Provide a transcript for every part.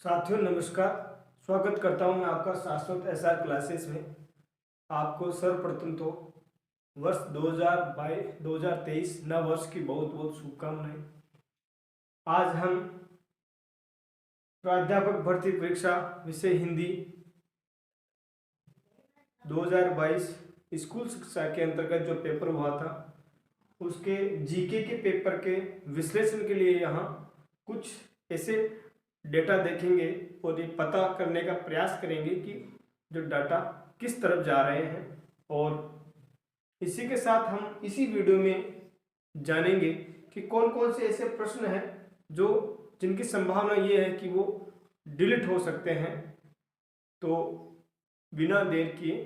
साथियों नमस्कार। स्वागत करता हूं मैं आपका शाश्वत एसआर क्लासेस में। आपको सर्वप्रथम तो वर्ष 2023 नव वर्ष की बहुत बहुत शुभकामनाएं। आज हम प्राध्यापक भर्ती परीक्षा विषय हिंदी 2022 स्कूल शिक्षा के अंतर्गत जो पेपर हुआ था उसके जीके के पेपर के विश्लेषण के लिए यहाँ कुछ ऐसे डेटा देखेंगे और ये पता करने का प्रयास करेंगे कि जो डाटा किस तरफ जा रहे हैं। और इसी के साथ हम इसी वीडियो में जानेंगे कि कौन कौन से ऐसे प्रश्न हैं जो जिनकी संभावना ये है कि वो डिलीट हो सकते हैं। तो बिना देर किए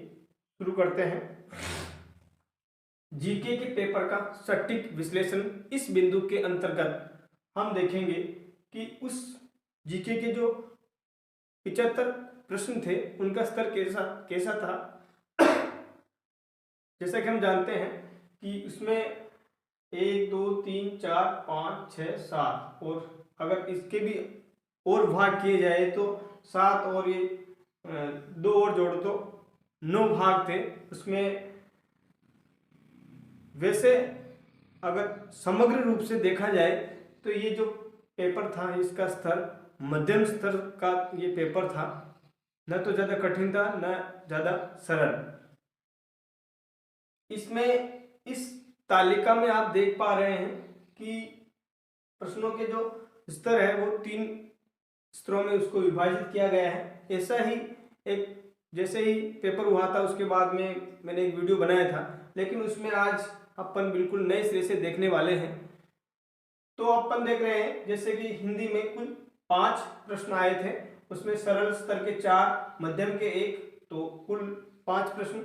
शुरू करते हैं। जीके के पेपर का सटीक विश्लेषण। इस बिंदु के अंतर्गत हम देखेंगे कि उस जीके के जो 75 प्रश्न थे उनका स्तर कैसा कैसा था। जैसा कि हम जानते हैं कि उसमें 1 2 3 4 5 6 7 और अगर इसके भी और भाग किए जाए तो 7 और ये 2 और जोड़ तो 9 भाग थे उसमें। वैसे अगर समग्र रूप से देखा जाए तो ये जो पेपर था इसका स्तर मध्यम स्तर का ये पेपर था, न तो ज़्यादा कठिन था न ज़्यादा सरल। इसमें इस तालिका में आप देख पा रहे हैं कि प्रश्नों के जो स्तर है वो 3 स्तरों में उसको विभाजित किया गया है। ऐसा ही एक जैसे ही पेपर हुआ था उसके बाद में मैंने एक वीडियो बनाया था, लेकिन उसमें आज अपन बिल्कुल नए सिरे से देखने वाले हैं। तो अपन देख रहे हैं जैसे कि हिंदी में कुल 5 प्रश्न आए थे, उसमें सरल स्तर के 4, मध्यम के 1, तो कुल 5 प्रश्न।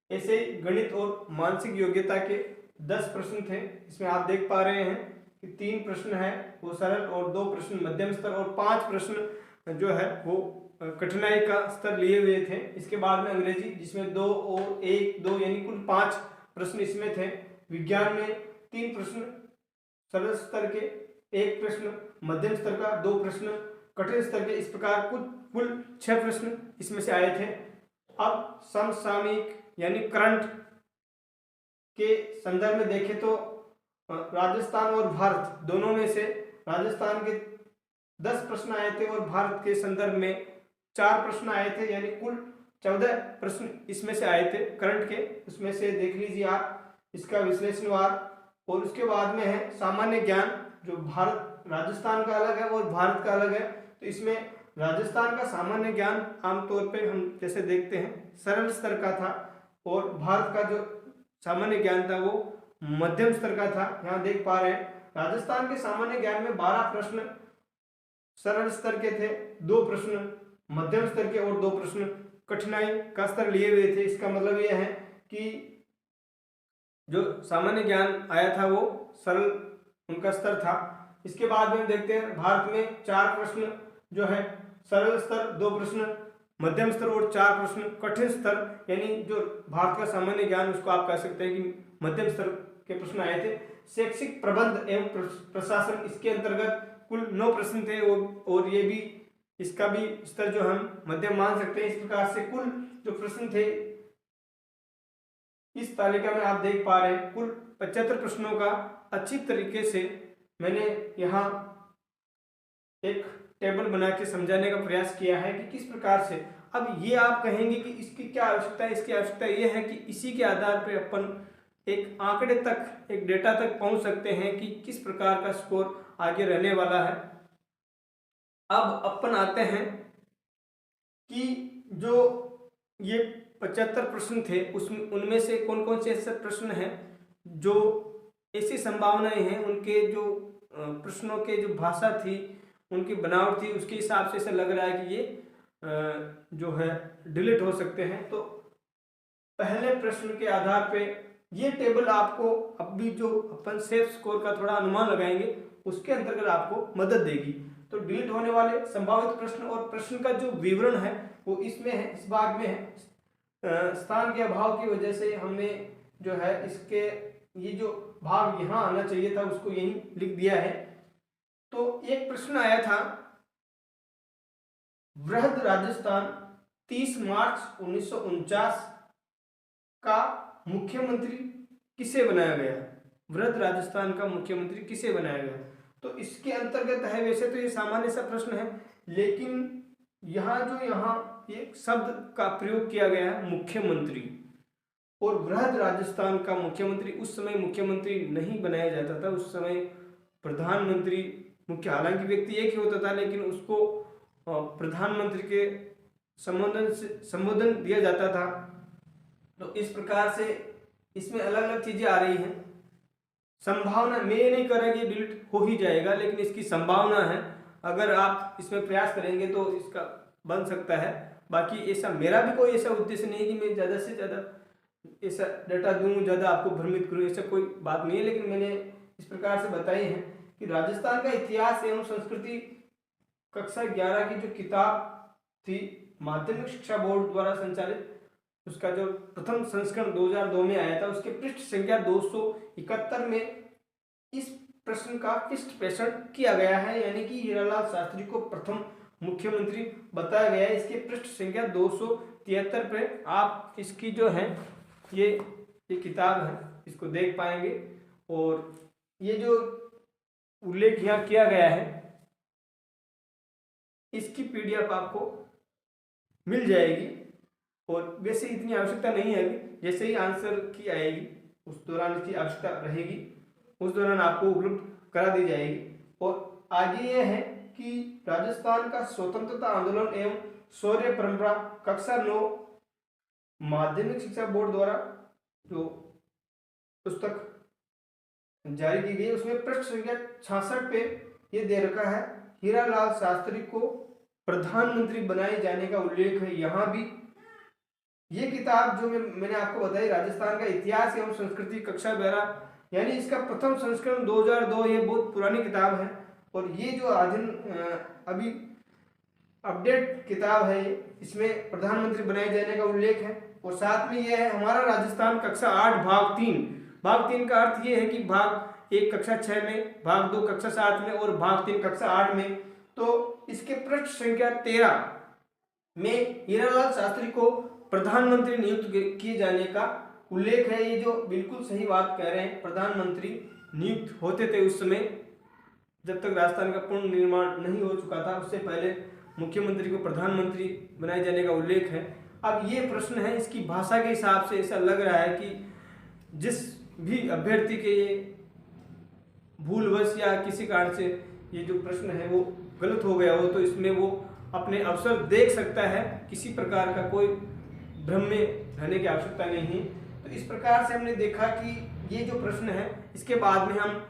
ऐसे ही गणित और मानसिक योग्यता के 10 प्रश्न थे। इसमें आप देख पा रहे हैं कि 3 प्रश्न है वो सरल और 2 प्रश्न मध्यम स्तर और 5 प्रश्न जो है वो कठिनाई का स्तर लिए हुए थे। इसके बाद में अंग्रेजी जिसमें 2 और 1 2 यानी कुल 5 प्रश्न इसमें थे। विज्ञान में 3 प्रश्न सरल स्तर के, 1 प्रश्न मध्यम स्तर का, 2 प्रश्न कठिन स्तर के। इस प्रकार कुल 6 प्रश्न इसमें से आए थे। अब समसामयिक यानी करंट के संदर्भ में देखें तो राजस्थान और भारत दोनों में से राजस्थान के 10 प्रश्न आए थे और भारत के संदर्भ में 4 प्रश्न आए थे, यानी कुल 14 प्रश्न इसमें से आए थे करंट के। उसमें से देख लीजिए आप इसका विश्लेषणवार। और उसके बाद में है सामान्य ज्ञान, जो भारत राजस्थान का अलग है और भारत का अलग है। तो इसमें राजस्थान का सामान्य ज्ञान आमतौर पे हम जैसे देखते हैं सरल स्तर का था और भारत का जो सामान्य ज्ञान था वो मध्यम स्तर का था। यहाँ देख पा रहे हैं राजस्थान के सामान्य ज्ञान में 12 प्रश्न सरल स्तर के थे, 2 प्रश्न मध्यम स्तर के और 2 प्रश्न कठिनाई का स्तर लिए हुए थे। इसका मतलब यह है कि जो सामान्य ज्ञान आया था वो सरल उनका स्तर था। इसके बाद में देखते हैं भारत में 4 प्रश्न जो है सरल स्तर, 2 प्रश्न मध्यम स्तर और 4 प्रश्न कठिन स्तर, यानी जो भारत का सामान्य ज्ञान उसको आप कह सकते हैं कि मध्यम स्तर के प्रश्न आए थे। शैक्षिक प्रबंध एवं प्रशासन इसके अंतर्गत कुल 9 प्रश्न थे और ये भी इसका भी स्तर जो हम मध्यम मान सकते हैं। इस प्रकार से कुल जो प्रश्न थे इस तालिका में आप देख पा रहे हैं कुल 75 प्रश्नों का अच्छी तरीके से मैंने यहाँ एक टेबल बना के समझाने का प्रयास किया है कि किस प्रकार से। अब ये आप कहेंगे कि इसकी क्या आवश्यकता है, इसकी आवश्यकता ये है कि इसी के आधार पर अपन एक आंकड़े तक, एक डेटा तक पहुंच सकते हैं कि किस प्रकार का स्कोर आगे रहने वाला है। अब अपन आते हैं कि जो ये 75 प्रश्न थे उसमें उनमें से कौन कौन से ऐसे प्रश्न हैं जो ऐसी संभावनाएं हैं, उनके जो प्रश्नों के जो भाषा थी, उनकी बनावट थी, उसके हिसाब से ऐसा लग रहा है कि ये जो है डिलीट हो सकते हैं। तो पहले प्रश्न के आधार पे ये टेबल आपको अभी जो अपन सेफ स्कोर का थोड़ा अनुमान लगाएंगे उसके अंतर्गत आपको मदद देगी। तो डिलीट होने वाले संभावित प्रश्न और प्रश्न का जो विवरण है वो इसमें है, इस भाग में है। स्थान के अभाव की वजह से हमने जो है इसके ये जो भाग यहाँ आना चाहिए था उसको यहीं लिख दिया है। तो एक प्रश्न आया था वृहद राजस्थान 30 मार्च 1949 का मुख्यमंत्री किसे बनाया गया? वृहद राजस्थान का मुख्यमंत्री किसे बनाया गया? तो इसके अंतर्गत है, वैसे तो ये सामान्य सा प्रश्न है, लेकिन यहाँ ये शब्द का प्रयोग किया गया है मुख्यमंत्री, और वृहद राजस्थान का मुख्यमंत्री, उस समय मुख्यमंत्री नहीं बनाया जाता था, उस समय प्रधानमंत्री मुख्य, हालांकि व्यक्ति एक ही होता था, लेकिन उसको प्रधानमंत्री के संबोधन दिया जाता था। तो इस प्रकार से इसमें अलग अलग चीजें आ रही हैं। संभावना, मैं ये नहीं कर रहा कि डिलीट हो ही जाएगा, लेकिन इसकी संभावना है, अगर आप इसमें प्रयास करेंगे तो इसका बन सकता है। बाकी ऐसा मेरा भी कोई ऐसा उद्देश्य नहीं है कि मैं ज़्यादा से ज़्यादा ऐसा डाटा दूँ, ज़्यादा आपको भ्रमित करूँ, ऐसा कोई बात नहीं है, लेकिन मैंने इस प्रकार से बताई है कि राजस्थान का इतिहास एवं संस्कृति कक्षा 11 की जो किताब थी माध्यमिक शिक्षा बोर्ड द्वारा संचालित, उसका जो प्रथम संस्करण 2002 में आया था, उसके पृष्ठ संख्या 271 में इस प्रश्न का विश्लेषण किया गया है, यानी कि हीरालाल शास्त्री को प्रथम मुख्यमंत्री बताया गया है। इसके पृष्ठ संख्या 273 पे आप इसकी जो है ये किताब है, इसको देख पाएंगे, और ये जो उल्लेख यहाँ किया गया है इसकी पीडीएफ आपको मिल जाएगी, और वैसे इतनी आवश्यकता नहीं है अभी, जैसे ही आंसर की आएगी उस दौरान इसकी आवश्यकता रहेगी, उस दौरान आपको उपलब्ध करा दी जाएगी। और आगे ये है कि राजस्थान का स्वतंत्रता आंदोलन एवं शौर्य परंपरा कक्षा 9 माध्यमिक शिक्षा बोर्ड द्वारा जो पुस्तक जारी की गई, उसमें पृष्ठ संख्या 66 पे ये दे रखा है, हीरालाल शास्त्री को प्रधानमंत्री बनाए जाने का उल्लेख है। यहाँ भी ये किताब जो मैंने आपको बताई, राजस्थान का इतिहास एवं संस्कृति कक्षा 12, यानी इसका प्रथम संस्करण 2002, ये बहुत पुरानी किताब है, और ये जो अभी अपडेट किताब है, इसमें प्रधानमंत्री बनाए जाने का उल्लेख है। और साथ में यह है हमारा राजस्थान कक्षा 8 भाग 3। भाग 3 का अर्थ ये है कि भाग 1 कक्षा 6 में, भाग 2 कक्षा 7 में और भाग 3 कक्षा 8 में। तो इसके पृष्ठ संख्या 13 में हीरालाल शास्त्री को प्रधानमंत्री नियुक्त किए जाने का उल्लेख है। ये जो बिल्कुल सही बात कह रहे हैं, प्रधानमंत्री नियुक्त होते थे उस समय, जब तक राजस्थान का पूर्ण निर्माण नहीं हो चुका था, उससे पहले मुख्यमंत्री को प्रधानमंत्री बनाए जाने का उल्लेख है। अब ये प्रश्न है, इसकी भाषा के हिसाब से ऐसा लग रहा है कि जिस भी अभ्यर्थी के ये भूलवश या किसी कारण से ये जो प्रश्न है वो गलत हो गया हो, तो इसमें वो अपने अवसर देख सकता है, किसी प्रकार का कोई भ्रम में रहने की आवश्यकता नहीं है। तो इस प्रकार से हमने देखा कि ये जो प्रश्न है, इसके बाद में हम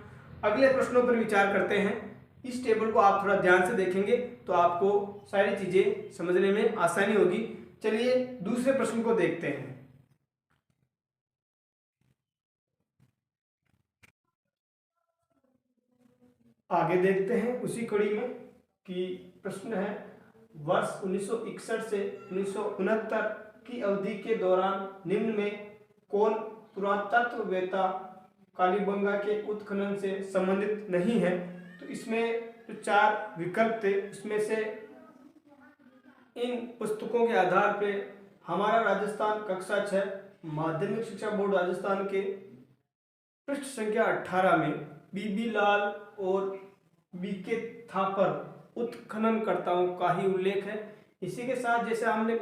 अगले प्रश्नों पर विचार करते हैं। इस टेबल को आप थोड़ा ध्यान से देखेंगे तो आपको सारी चीजें समझने में आसानी होगी। चलिए दूसरे प्रश्न को देखते हैं। आगे देखते हैं उसी कड़ी में कि प्रश्न है, वर्ष 1961 से 1969 की अवधि के दौरान निम्न में कौन पुरातत्ववेत्ता कालीबंगा के उत्खनन से संबंधित नहीं है? तो इसमें जो 4 विकल्प थे, उसमें से इन पुस्तकों के आधार पे हमारा राजस्थान कक्षा 6 माध्यमिक शिक्षा बोर्ड राजस्थान के पृष्ठ संख्या 18 में बीबी लाल और बीके थापर उत्खननकर्ताओं का ही उल्लेख है। इसी के साथ जैसे हमने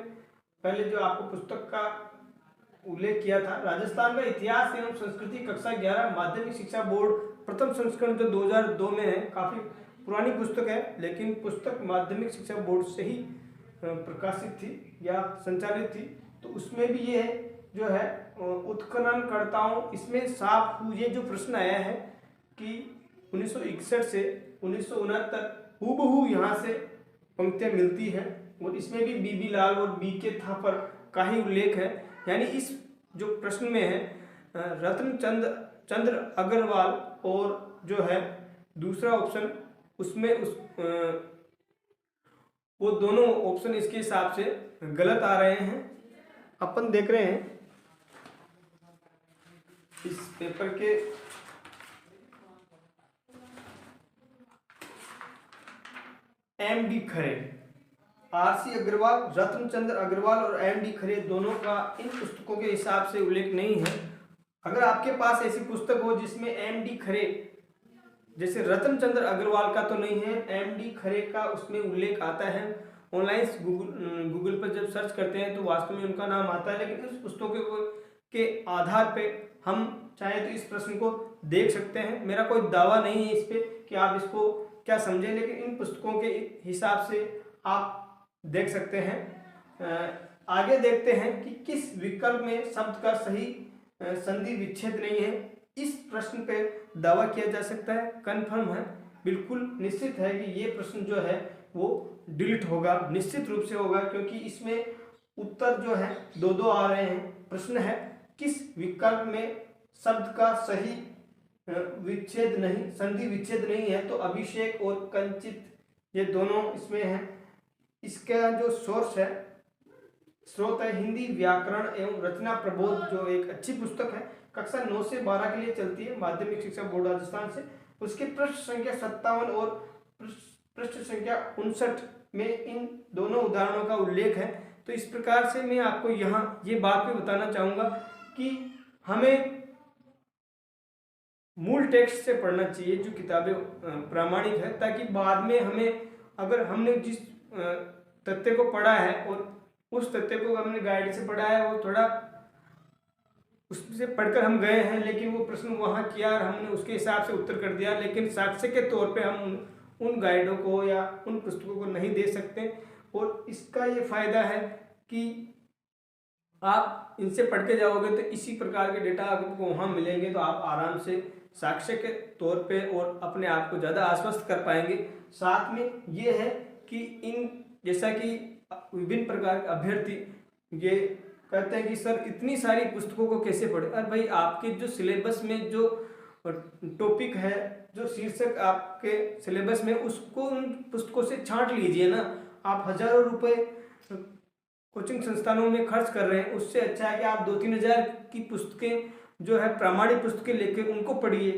पहले जो आपको पुस्तक का उल्लेख किया था, राजस्थान का इतिहास एवं संस्कृति कक्षा 11 माध्यमिक शिक्षा बोर्ड प्रथम संस्करण जो 2002 में है, काफी पुरानी पुस्तक है, लेकिन पुस्तक माध्यमिक शिक्षा बोर्ड से ही प्रकाशित थी या संचालित थी। तो उसमें भी ये जो है उत्खननकर्ताओं, इसमें साफ ये जो प्रश्न आया है कि 1961 से 1969 हूबहू यहाँ से पंक्तियां मिलती है, और इसमें भी बीबी लाल और बीके थापर का ही उल्लेख है। यानी इस जो प्रश्न में है रत्न चंद्र अग्रवाल और जो है दूसरा ऑप्शन, उसमें वो दोनों ऑप्शन इसके हिसाब से गलत आ रहे हैं। अपन देख रहे हैं इस पेपर के एम डी खरे, आर.सी. अग्रवाल, रत्नचंद्र अग्रवाल और एम.डी. खरे दोनों का इन पुस्तकों के हिसाब से उल्लेख नहीं है। अगर आपके पास ऐसी पुस्तक हो जिसमें एम.डी. खरे, जैसे रत्नचंद्र अग्रवाल का तो नहीं है, एम.डी. खरे का उसमें उल्लेख आता है, ऑनलाइन गूगल पर जब सर्च करते हैं तो वास्तव में उनका नाम आता है, लेकिन उस पुस्तकों के आधार पे हम चाहे तो इस प्रश्न को देख सकते हैं। मेरा कोई दावा नहीं है इस पे कि आप इसको क्या समझें, लेकिन इन पुस्तकों के हिसाब से आप देख सकते हैं। आगे देखते हैं कि किस विकल्प में शब्द का सही संधि विच्छेद नहीं है। इस प्रश्न पे दावा किया जा सकता है, कन्फर्म है, बिल्कुल निश्चित है कि ये प्रश्न जो है वो डिलीट होगा, निश्चित रूप से होगा, क्योंकि इसमें उत्तर जो है दो दो आ रहे हैं। प्रश्न है किस विकल्प में शब्द का सही विच्छेद नहीं, संधि विच्छेद नहीं है, तो अभिषेक और कंचित ये दोनों इसमें हैं। इसका जो सोर्स है, स्रोत है हिंदी व्याकरण एवं रचना प्रबोध, जो एक अच्छी पुस्तक है, कक्षा 9 से 12 के लिए चलती है, माध्यमिक शिक्षा बोर्ड राजस्थान से। उसकी पृष्ठ संख्या 57 और पृष्ठ संख्या 59 में इन दोनों उदाहरणों का उल्लेख है। तो इस प्रकार से मैं आपको यहाँ ये बात भी बताना चाहूँगा कि हमें मूल टेक्स्ट से पढ़ना चाहिए, जो किताबें प्रामाणिक है, ताकि बाद में हमें, अगर हमने जिस तथ्य को पढ़ा है और उस तथ्य को हमने गाइड से पढ़ा है, वो थोड़ा उससे पढ़कर हम गए हैं, लेकिन वो प्रश्न वहाँ किया और हमने उसके हिसाब से उत्तर कर दिया, लेकिन साक्ष्य के तौर पे हम उन गाइडों को या उन पुस्तकों को नहीं दे सकते। और इसका ये फायदा है कि आप इनसे पढ़ के जाओगे तो इसी प्रकार के डेटा आपको वहाँ मिलेंगे, तो आप आराम से साक्ष्य के तौर पे और अपने आप को ज़्यादा आश्वस्त कर पाएंगे। साथ में ये है कि इन, जैसा कि विभिन्न प्रकार के अभ्यर्थी ये कहते हैं कि सर इतनी सारी पुस्तकों को कैसे पढ़े। अरे भाई, आपके जो सिलेबस में जो टॉपिक है, जो शीर्षक आपके सिलेबस में, उसको उन पुस्तकों से छांट लीजिए ना। आप हजारों रुपए कोचिंग संस्थानों में खर्च कर रहे हैं, उससे अच्छा है कि आप 2-3 हज़ार की पुस्तकें जो है प्रामाणिक पुस्तकें लेकर उनको पढ़िए।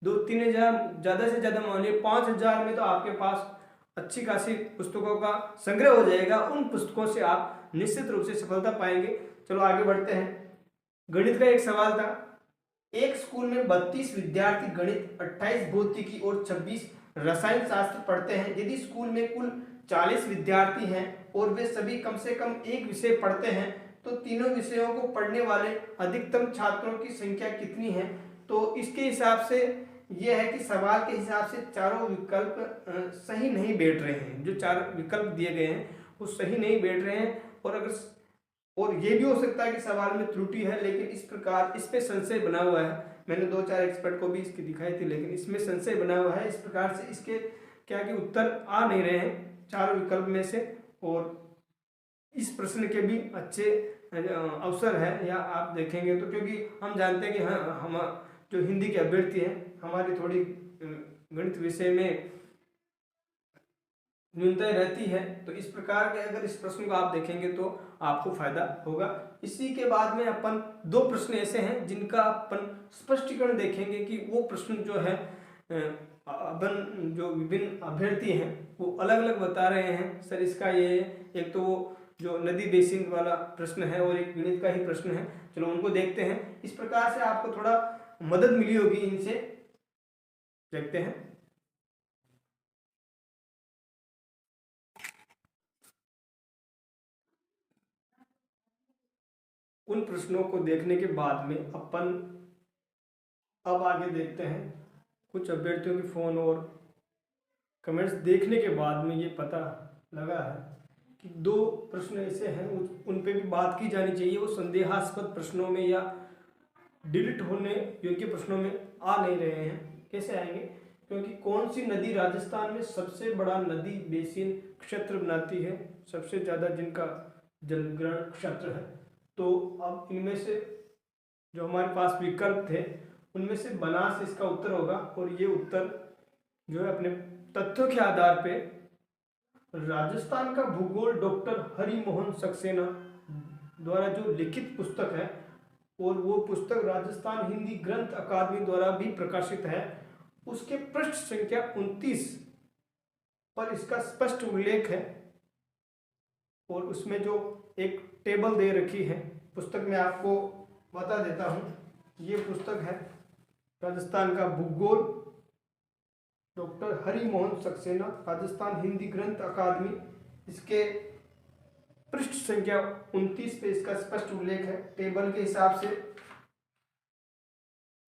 2-3 हज़ार ज़्यादा से ज़्यादा मान लीजिए 5 हज़ार में तो आपके पास अच्छी खासी पुस्तकों का संग्रह हो जाएगा। उन पुस्तकों से आप निश्चित रूप से सफलता पाएंगे। चलो आगे बढ़ते हैं। गणित का एक सवाल था, एक स्कूल में 32 विद्यार्थी गणित, 28 भौतिकी और 26 रसायन शास्त्र पढ़ते हैं। यदि स्कूल में कुल 40 विद्यार्थी हैं और वे सभी कम से कम एक विषय पढ़ते हैं, तो तीनों विषयों को पढ़ने वाले अधिकतम छात्रों की संख्या कितनी है। तो इसके हिसाब से यह है कि सवाल के हिसाब से चारों विकल्प सही नहीं बैठ रहे हैं। जो 4 विकल्प दिए गए हैं वो सही नहीं बैठ रहे हैं। और ये भी हो सकता है कि सवाल में त्रुटि है, लेकिन इस प्रकार इस पे संशय बना हुआ है। मैंने 2-4 एक्सपर्ट को भी इसकी दिखाई थी, लेकिन इसमें संशय बना हुआ है। इस प्रकार से इसके क्या कि उत्तर आ नहीं रहे हैं 4 विकल्प में से। और इस प्रश्न के भी अच्छे अवसर है, या आप देखेंगे तो, क्योंकि हम जानते हैं कि हाँ, हम जो हिंदी के अभ्यर्थी हैं, हमारी थोड़ी गणित विषय में न्यूनता रहती है। तो इस प्रकार के अगर इस प्रश्न को आप देखेंगे तो आपको फायदा होगा। इसी के बाद में अपन 2 प्रश्न ऐसे हैं जिनका अपन स्पष्टीकरण देखेंगे कि वो प्रश्न जो है अपन जो विभिन्न अभ्यर्थी हैं वो अलग अलग बता रहे हैं। सर इसका ये, एक तो वो जो नदी बेसिन वाला प्रश्न है और एक गणित का ही प्रश्न है। चलो उनको देखते हैं। इस प्रकार से आपको थोड़ा मदद मिली होगी इनसे। देखते हैं। उन प्रश्नों को देखने के बाद में अपन अब आगे देखते हैं। कुछ अभ्यर्थियों के फोन और कमेंट्स देखने के बाद में ये पता लगा है कि 2 प्रश्न ऐसे हैं उन पे भी बात की जानी चाहिए। वो संदेहास्पद प्रश्नों में या डिलीट होने योग्य प्रश्नों में आ नहीं रहे हैं। कैसे आएंगे? क्योंकि कौन सी नदी राजस्थान में सबसे बड़ा नदी बेसिन क्षेत्र बनाती है, सबसे ज़्यादा जिनका जलग्रहण क्षेत्र है। तो अब इनमें से जो हमारे पास विकल्प थे उनमें से बनास इसका उत्तर होगा। और ये उत्तर जो है अपने तथ्यों के आधार पे राजस्थान का भूगोल डॉक्टर हरिमोहन सक्सेना द्वारा जो लिखित पुस्तक है, और वो पुस्तक राजस्थान हिंदी ग्रंथ अकादमी द्वारा भी प्रकाशित है, उसके पृष्ठ संख्या 29 पर इसका स्पष्ट उल्लेख है और उसमें जो एक टेबल दे रखी है, पुस्तक में आपको बता देता हूँ। ये पुस्तक है राजस्थान का भूगोल, डॉक्टर हरि मोहन सक्सेना, राजस्थान हिंदी ग्रंथ अकादमी। इसके पृष्ठ संख्या 29 पे इसका स्पष्ट उल्लेख है। टेबल के हिसाब से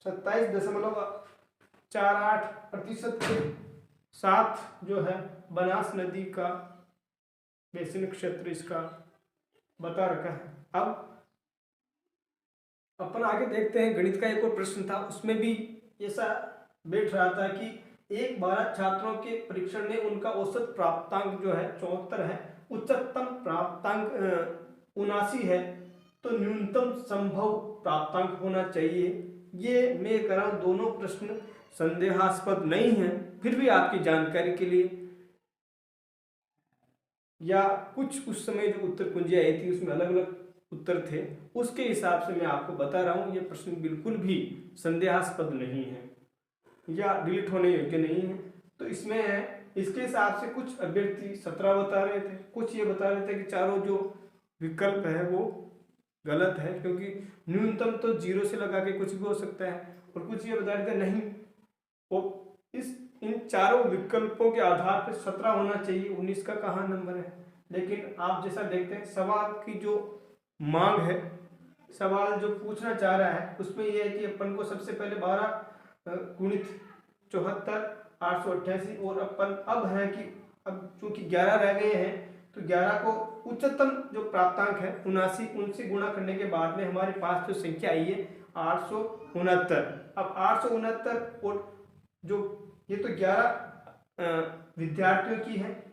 27.48% के साथ जो है बनास नदी का बेसिन क्षेत्र इसका बता रखा है। अब अपन आगे देखते हैं, गणित का एक और प्रश्न था, उसमें भी ऐसा बैठ रहा था कि 12 छात्रों के परीक्षण में उनका औसत प्राप्तांक जो है 74 है, उच्चतम प्राप्तांक 79 है, तो न्यूनतम संभव प्राप्तांक होना चाहिए। ये मैं कह रहा हूं दोनों प्रश्न संदेहास्पद नहीं है, फिर भी आपकी जानकारी के लिए, या कुछ उस समय जो उत्तर कुंजियां आई थी उसमें अलग अलग उत्तर थे, उसके हिसाब से मैं आपको बता रहा हूं। ये प्रश्न बिल्कुल भी संदेहास्पद नहीं है या डिलीट होने योग्य नहीं है। तो इसमें है, इसके हिसाब से कुछ अभ्यर्थी 17 बता रहे थे, कुछ ये बता रहे थे कि चारों जो विकल्प है वो गलत है, क्योंकि न्यूनतम तो 0 से लगा के कुछ भी हो सकता है, और कुछ ये बता रहे थे नहीं, वो इन चारों विकल्पों के आधार पर 17 होना चाहिए, 19 का कहाँ नंबर है। लेकिन आप जैसा देखते हैं सवाल की जो मांग है, सवाल जो पूछना चाह रहा है उसमें यह है कि अपन को सबसे पहले 12 गुणित 74 888, और अपन अब है कि अब चूंकि 11 रह गए हैं तो 11 को उच्चतम जो प्राप्तांक है 79, उनसे गुणा करने के बाद में हमारे पास जो संख्या आई है 869। अब 869 और जो ये तो 11 विद्यार्थियों की है,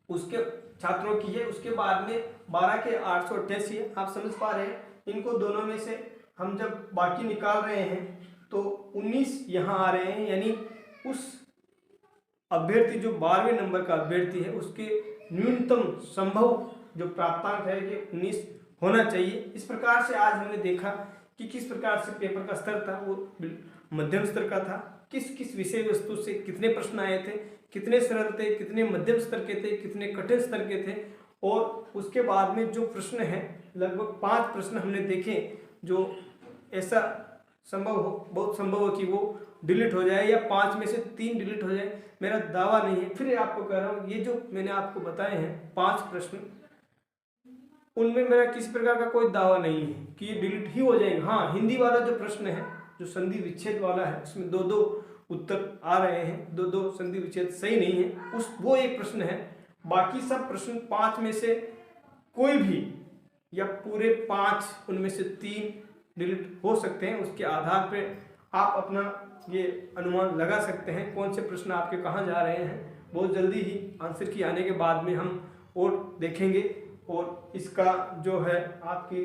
उसके छात्रों की है, उसके बाद में 12 के 888 है। आप समझ पा रहे हैं, इनको दोनों में से हम जब बाकी निकाल रहे हैं तो 19 यहाँ आ रहे हैं, यानी उस अभ्यर्थी जो 12वें नंबर का अभ्यर्थी है उसके न्यूनतम संभव जो प्राप्तांक है कि 19 होना चाहिए। इस प्रकार से आज हमने देखा कि किस प्रकार से पेपर का स्तर था, वो मध्यम स्तर का था, किस किस विषय वस्तु से कितने प्रश्न आए थे, कितने सरल थे, कितने मध्यम स्तर के थे, कितने कठिन स्तर के थे, और उसके बाद में जो प्रश्न है लगभग 5 प्रश्न हमने देखे जो ऐसा संभव हो, बहुत संभव हो कि वो डिलीट हो जाए या 5 में से 3 डिलीट हो जाए, मेरा दावा नहीं है। फिर आपको कह रहा हूँ ये जो मैंने आपको बताए हैं 5 प्रश्न, उनमें मेरा किसी प्रकार का कोई दावा नहीं है कि ये डिलीट ही हो जाएंगे। हाँ, हिंदी वाला जो प्रश्न है जो संधि विच्छेद वाला है उसमें 2-2 उत्तर आ रहे हैं, 2-2 संधि विच्छेद सही नहीं है, वो एक प्रश्न है। बाकी सब प्रश्न 5 में से कोई भी या पूरे 5 उनमें से 3 डिलीट हो सकते हैं। उसके आधार पे आप अपना ये अनुमान लगा सकते हैं कौन से प्रश्न आपके कहाँ जा रहे हैं। बहुत जल्दी ही आंसर की आने के बाद में हम और देखेंगे, और इसका जो है आपकी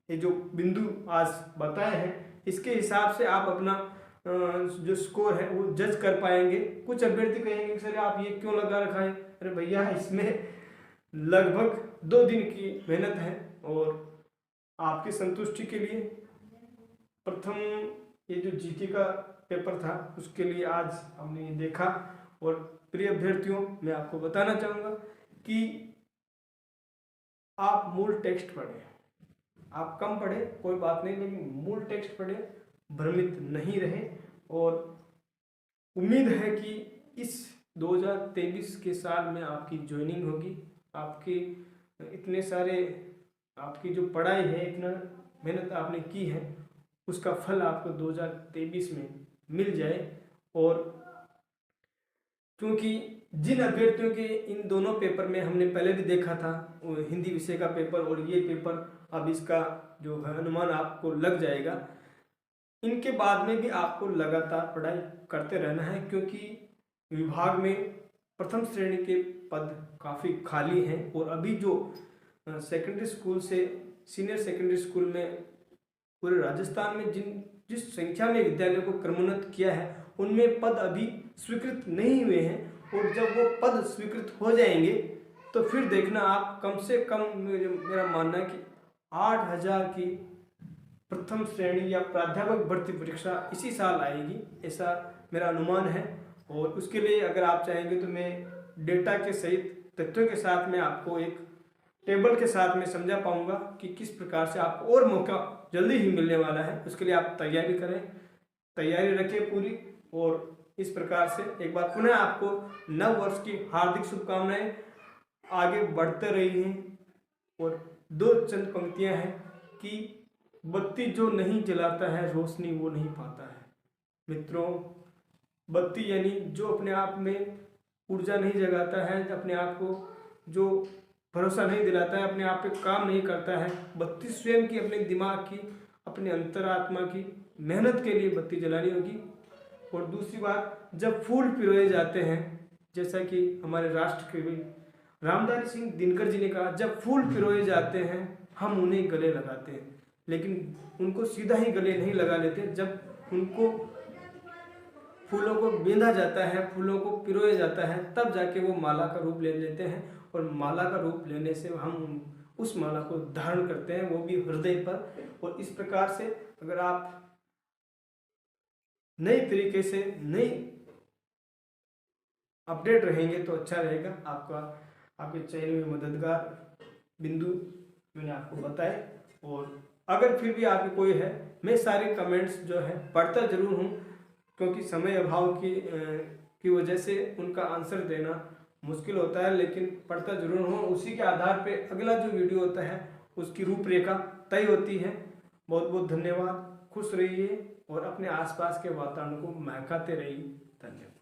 ये जो बिंदु आज बताए हैं इसके हिसाब से आप अपना जो स्कोर है वो जज कर पाएंगे। कुछ अभ्यर्थी कहेंगे सर आप ये क्यों लगा रखा है, अरे भैया इसमें लगभग 2 दिन की मेहनत है, और आपकी संतुष्टि के लिए प्रथम ये जो जीके का पेपर था उसके लिए आज हमने ये देखा। और प्रिय अभ्यर्थियों, मैं आपको बताना चाहूँगा कि आप मूल टेक्स्ट पढ़ें, आप कम पढ़े कोई बात नहीं, लेकिन मूल टेक्स्ट पढ़े, भ्रमित नहीं रहे। और उम्मीद है कि इस 2023 के साल में आपकी ज्वाइनिंग होगी, आपके इतने सारे आपकी जो पढ़ाई है, इतना मेहनत आपने की है, उसका फल आपको 2023 में मिल जाए। और क्योंकि जिन अभ्यर्थियों के इन दोनों पेपर में हमने पहले भी देखा था, हिंदी विषय का पेपर और ये पेपर, अब इसका जो है अनुमान आपको लग जाएगा। इनके बाद में भी आपको लगातार पढ़ाई करते रहना है, क्योंकि विभाग में प्रथम श्रेणी के पद काफ़ी खाली हैं। और अभी जो सेकेंडरी स्कूल से सीनियर सेकेंडरी स्कूल में पूरे राजस्थान में जिस संख्या में विद्यालयों को क्रमोन्नत किया है उनमें पद अभी स्वीकृत नहीं हुए हैं, और जब वो पद स्वीकृत हो जाएंगे तो फिर देखना आप, कम से कम मेरा मानना है कि 8000 की प्रथम श्रेणी या प्राध्यापक भर्ती परीक्षा इसी साल आएगी, ऐसा मेरा अनुमान है। और उसके लिए अगर आप चाहेंगे तो मैं डेटा के सहित तथ्यों के साथ में आपको एक टेबल के साथ में समझा पाऊंगा कि किस प्रकार से आपको और मौका जल्दी ही मिलने वाला है। उसके लिए आप तैयारी करें, तैयारी रखें पूरी। और इस प्रकार से एक बार पुनः आपको नव वर्ष की हार्दिक शुभकामनाएं। आगे बढ़ते रहिए। और दो चंद पंक्तियां हैं कि बत्ती जो नहीं जलाता है रोशनी वो नहीं पाता है। मित्रों, बत्ती यानी जो अपने आप में ऊर्जा नहीं जगाता है, अपने आप को जो भरोसा नहीं दिलाता है, अपने आप पे काम नहीं करता है, बत्ती स्वयं की अपने दिमाग की, अपने अंतरात्मा की मेहनत के लिए बत्ती जलानी होगी। और दूसरी बात, जब फूल पिरोए जाते हैं, जैसा कि हमारे राष्ट्र कवि रामधारी सिंह दिनकर जी ने कहा, जब फूल पिरोए जाते हैं हम उन्हें गले लगाते हैं। लेकिन उनको सीधा ही गले नहीं लगा लेते, जब उनको फूलों को बेंधा जाता है, फूलों को पिरोया जाता है, तब जाके वो माला का रूप ले लेते हैं। और माला का रूप लेने से हम उस माला को धारण करते हैं, वो भी हृदय पर। और इस प्रकार से अगर आप नई तरीके से नई अपडेट रहेंगे तो अच्छा रहेगा। आपके चयन में मददगार बिंदु मैंने आपको बताए। और अगर फिर भी आपके कोई है, मैं सारे कमेंट्स जो है पढ़ता जरूर हूँ, क्योंकि समय अभाव की वजह से उनका आंसर देना मुश्किल होता है, लेकिन पढ़ता जरूर हूँ। उसी के आधार पे अगला जो वीडियो होता है उसकी रूपरेखा तय होती है। बहुत बहुत धन्यवाद। खुश रहिए और अपने आसपास के वातावरण को महकाते रहिए। धन्यवाद।